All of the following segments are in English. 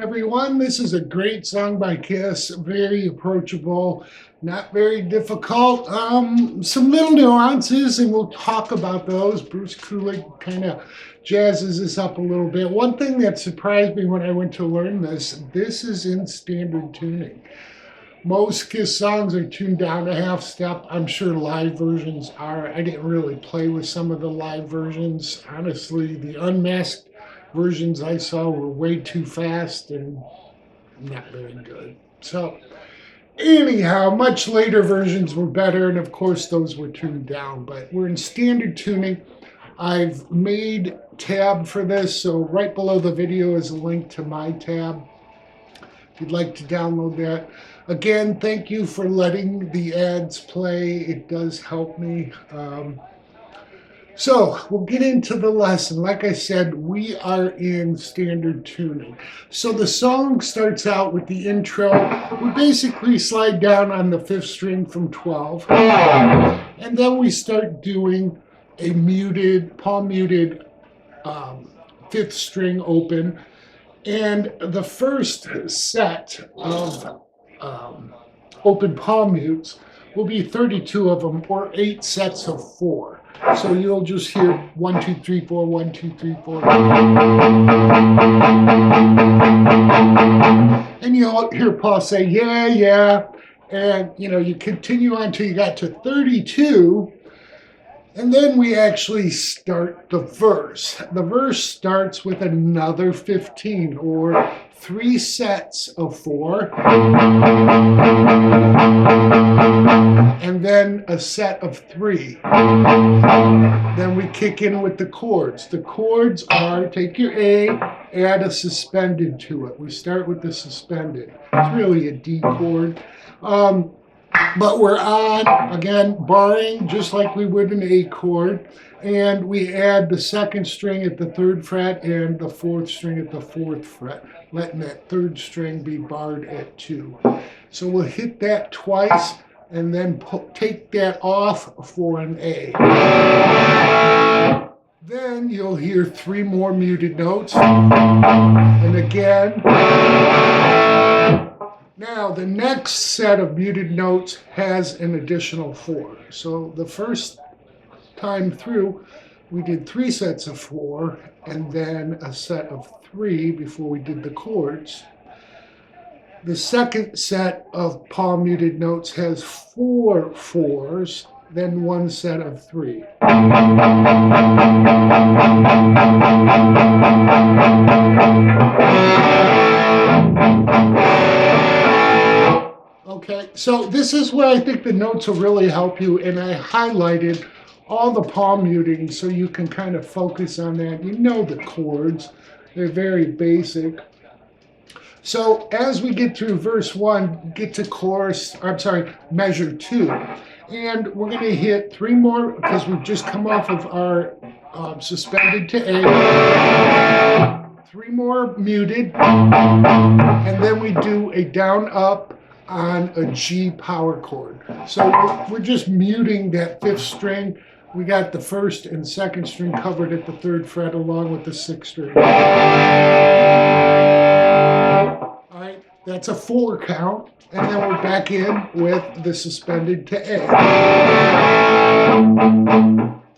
Everyone, this is a great song by Kiss, very approachable, not very difficult. Some little nuances, and we'll talk about those. Bruce Kulick kind of jazzes this up a little bit. One thing that surprised me when I went to learn this is in standard tuning. Most Kiss songs are tuned down a half step. I'm sure live versions are. I didn't really play with some of the live versions. Honestly, the unmasked versions I saw were way too fast and not very good. So, anyhow, much later versions were better, and of course, those were tuned down. But we're in standard tuning. I've made tab for this, so right below the video is a link to my tab if you'd like to download that. Again, thank you for letting the ads play. It does help me. So we'll get into the lesson. Like I said, we are in standard tuning. So the song starts out with the intro. We basically slide down on the 5th string from 12. And then we start doing a muted, palm muted 5th string open. And the first set of open palm mutes will be 32 of them, or 8 sets of 4. So you'll just hear 1, 2, 3, 4, 1, 2, 3, 4. And you'll hear Paul say, yeah, yeah. And, you continue on till you got to 32. And then we actually start the verse. The verse starts with another 15, or 3 sets of 4. And then a set of 3. Then we kick in with the chords. The chords are, take your A, add a suspended to it. We start with the suspended. It's really a D chord. But we're on, again, barring just like we would an A chord. And we add the 2nd string at the 3rd fret and the 4th string at the 4th fret, letting that 3rd string be barred at 2. So we'll hit that twice and then take that off for an A. Then you'll hear 3 more muted notes. And again. Now, the next set of muted notes has an additional 4. So the first time through, we did 3 sets of 4, and then a set of 3 before we did the chords. The second set of palm muted notes has 4 4s, then 1 set of 3. Okay, so this is where I think the notes will really help you, and I highlighted all the palm muting so you can kind of focus on that. You know the chords, they're very basic. So as we get through verse 1, get to measure 2. And we're going to hit 3 more, because we've just come off of our suspended to A. 3 more muted, and then we do a down up on a G power chord. So we're just muting that 5th string. We got the 1st and 2nd string covered at the 3rd fret along with the 6th string. All right, that's a 4 count. And then we're back in with the suspended to A.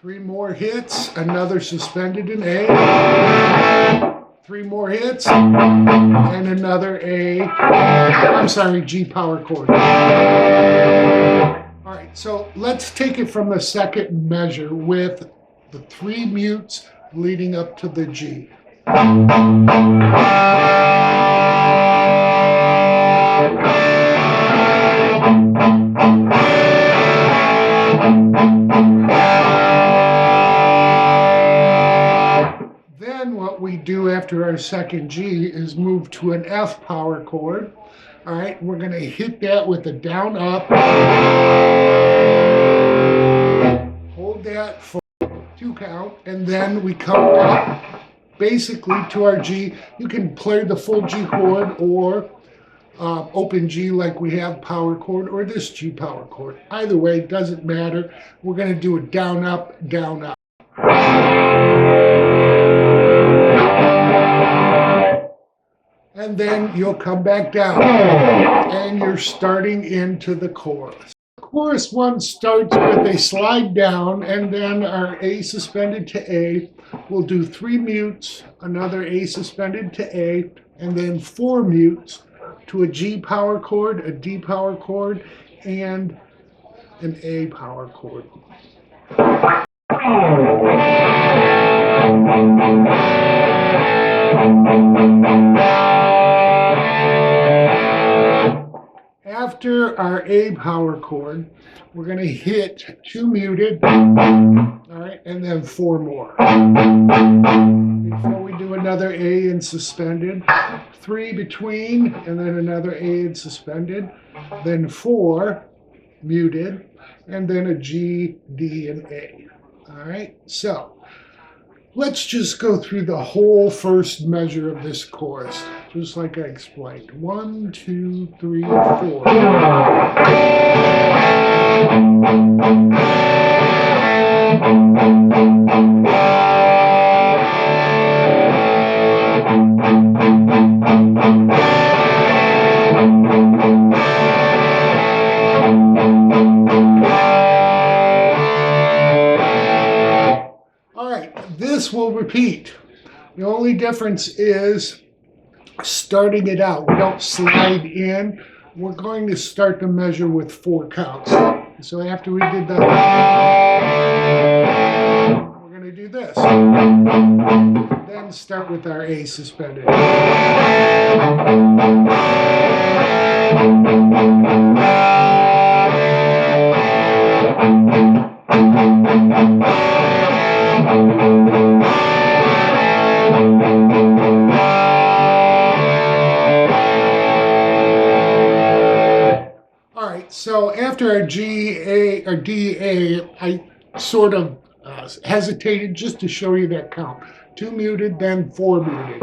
3 more hits, another suspended in A. 3 more hits, and another G power chord. All right, so let's take it from the second measure with the 3 mutes leading up to the G. Then what we do after our second G is move to an F power chord. All right, we're going to hit that with a down up. Hold that for 2 count, and then we come up basically to our G. You can play the full G chord or open G like we have power chord, or this G power chord. Either way, doesn't matter. We're going to do a down up, down up. And then you'll come back down, and you're starting into the chorus. Chorus 1 starts with a slide down, and then our A suspended to A. We'll do 3 mutes, another A suspended to A, and then 4 mutes to a G power chord, a D power chord, and an A power chord. After our A power chord, we're going to hit 2 muted, all right, and then 4 more. Before we do another A in suspended, 3 between, and then another A in suspended, then 4 muted, and then a G, D, and A. All right, so let's just go through the whole first measure of this chorus, just like I explained. 1, 2, 3, 4. All right, this will repeat. The only difference is starting it out. We don't slide in. We're going to start the measure with 4 counts. So after we did that, we're going to do this. Then start with our A suspended. All right, so after our G, A, or D, A, I sort of hesitated just to show you that count. 2 muted, then 4 muted.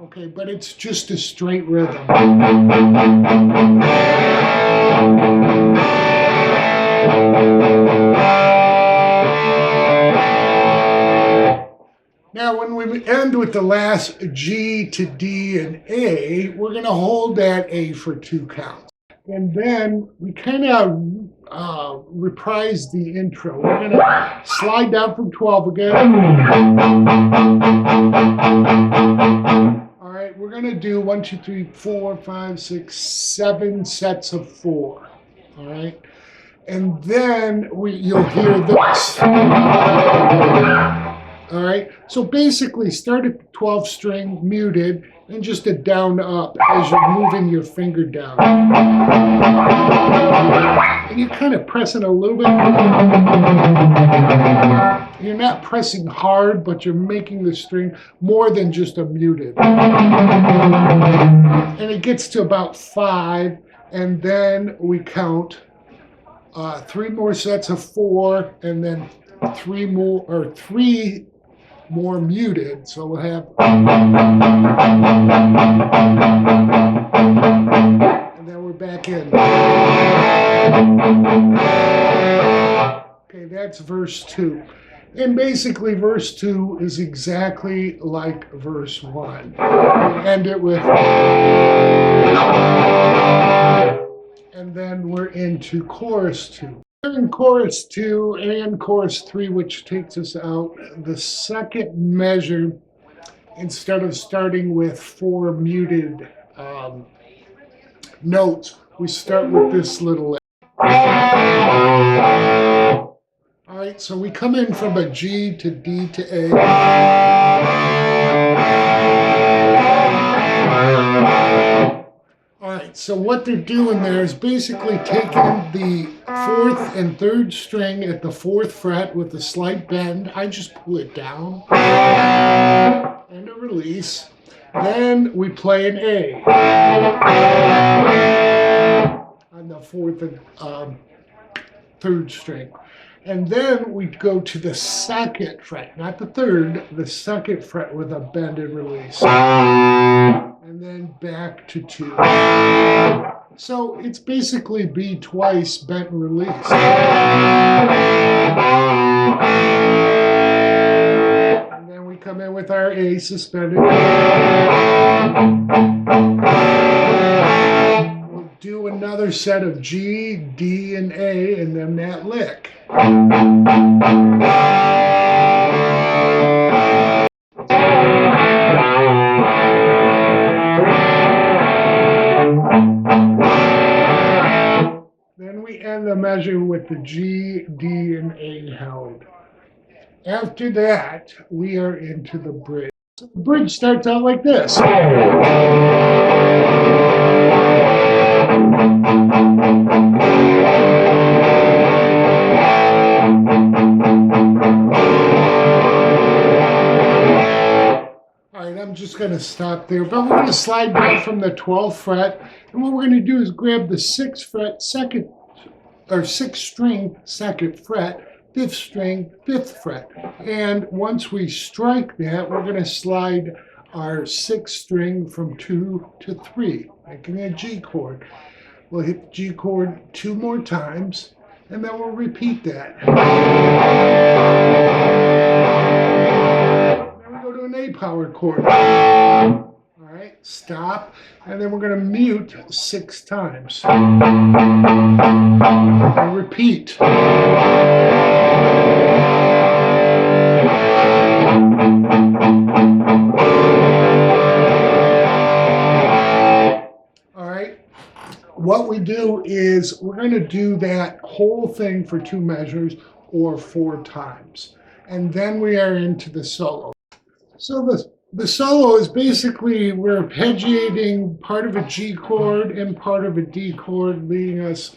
Okay, but it's just a straight rhythm. Now, when we end with the last G to D and A, we're going to hold that A for 2 counts. And then we kind of reprise the intro. We're going to slide down from 12 again. All right, we're going to do 1, 2, 3, 4, 5, 6, 7 sets of 4. All right, and then you'll hear this. All right, so basically start at the 12 string muted and just a down up as you're moving your finger down. And you're kind of pressing a little bit. You're not pressing hard, but you're making the string more than just a muted. And it gets to about 5, and then we count 3 more sets of 4, and then 3 more muted, so we'll have, and then we're back in. Okay, that's verse 2. And basically verse 2 is exactly like verse 1. We end it with, and then we're into chorus 2. In chorus 2 and chorus 3, which takes us out, the second measure, instead of starting with 4 muted notes, we start with this little. All right, so we come in from a G to D to A. All right, So what they're doing there is basically taking the fourth and third string at the fourth fret with a slight bend. I just pull it down and a release. Then we play an A on the fourth and third string. And then we go to the second fret, not the third, the second fret with a bend and release. And then back to 2. So it's basically B twice, bent and release. And then we come in with our A suspended. We'll do another set of G, D, and A, and then that lick. Then we end the measure with the G, D, and A held. After that, we are into the bridge. So the bridge starts out like this. I'm just going to stop there, but we're going to slide down from the 12th fret, and what we're going to do is grab the 6th fret, 6th string, 2nd fret, 5th string, 5th fret, and once we strike that, we're going to slide our 6th string from 2 to 3, making a G chord. We'll hit the G chord 2 more times, and then we'll repeat that. An A power chord. All right, stop, and then we're going to mute 6 times. And repeat. All right, what we do is we're going to do that whole thing for 2 measures or 4 times, and then we are into the solo. So the solo is basically we're arpeggiating part of a G chord and part of a D chord, leading us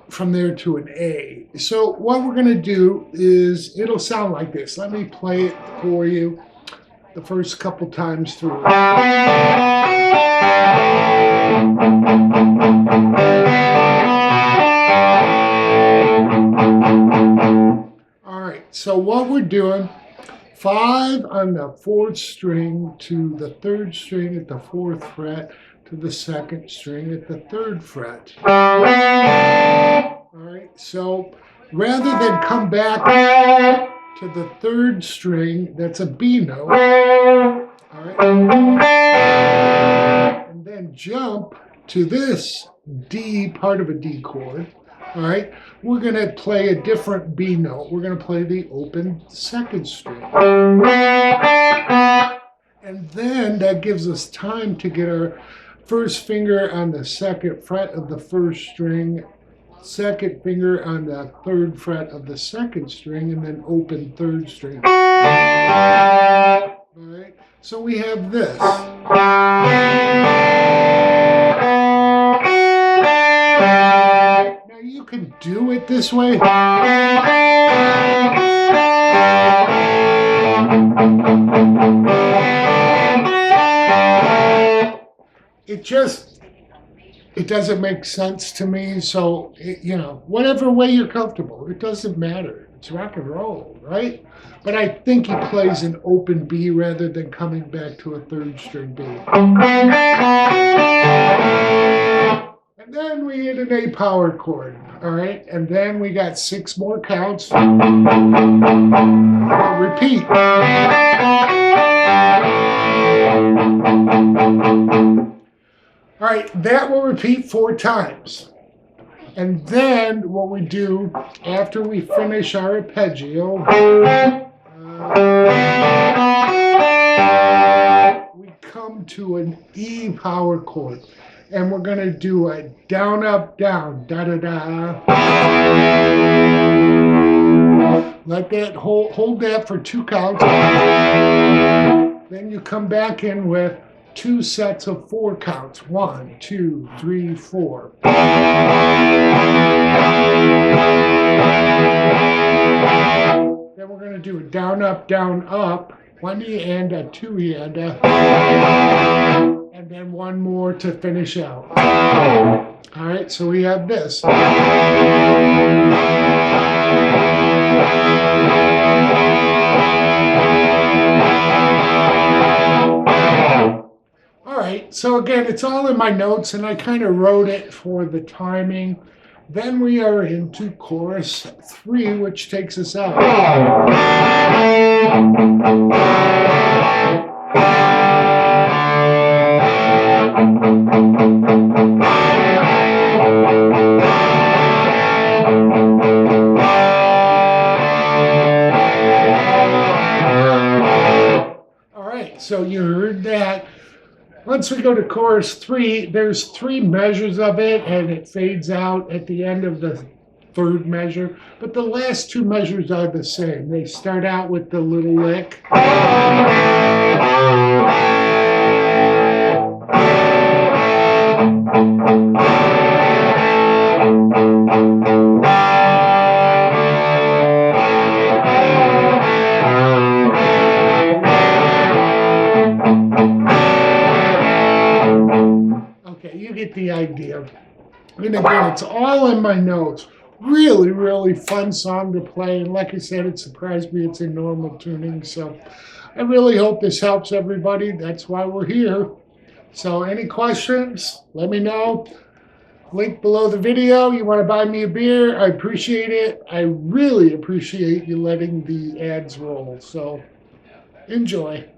from there to an A. So what we're going to do is it'll sound like this. Let me play it for you the first couple times through. All right, so what we're doing, 5 on the 4th string to the 3rd string at the 4th fret to the 2nd string at the 3rd fret. All right, so rather than come back to the 3rd string, that's a B note. All right, and then jump to this D, part of a D chord. All right, we're going to play a different B note. We're going to play the open 2nd string. And then that gives us time to get our first finger on the 2nd fret of the 1st string, 2nd finger on the 3rd fret of the 2nd string, and then open 3rd string. All right, so we have this. You can do it this way. It doesn't make sense to me. So, whatever way you're comfortable, it doesn't matter. It's rock and roll, right? But I think he plays an open B rather than coming back to a 3rd string B. And then we hit an A power chord, all right? And then we got 6 more counts. Repeat. All right, that will repeat 4 times. And then what we do after we finish our arpeggio, we come to an E power chord. And we're going to do a down, up, down, da-da-da. Let that hold that for 2 counts. Then you come back in with 2 sets of 4 counts. 1, 2, 3, 4. Then we're going to do a down, up, 1 eanda, 2 eanda, and then 1 more to finish out. All right, so we have this. All right, so again, it's all in my notes, and I kind of wrote it for the timing. Then we are into chorus 3, which takes us out. All right, so you heard that. Once we go to chorus 3, there's 3 measures of it, and it fades out at the end of the 3rd measure. But the last 2 measures are the same. They start out with the little lick. Okay, you get the idea. And again, it's all in my notes. Really, really fun song to play. And like I said, it surprised me it's in normal tuning. So I really hope this helps everybody. That's why we're here. So any questions, let me know. Link below the video. You want to buy me a beer? I appreciate it. I really appreciate you letting the ads roll. So enjoy.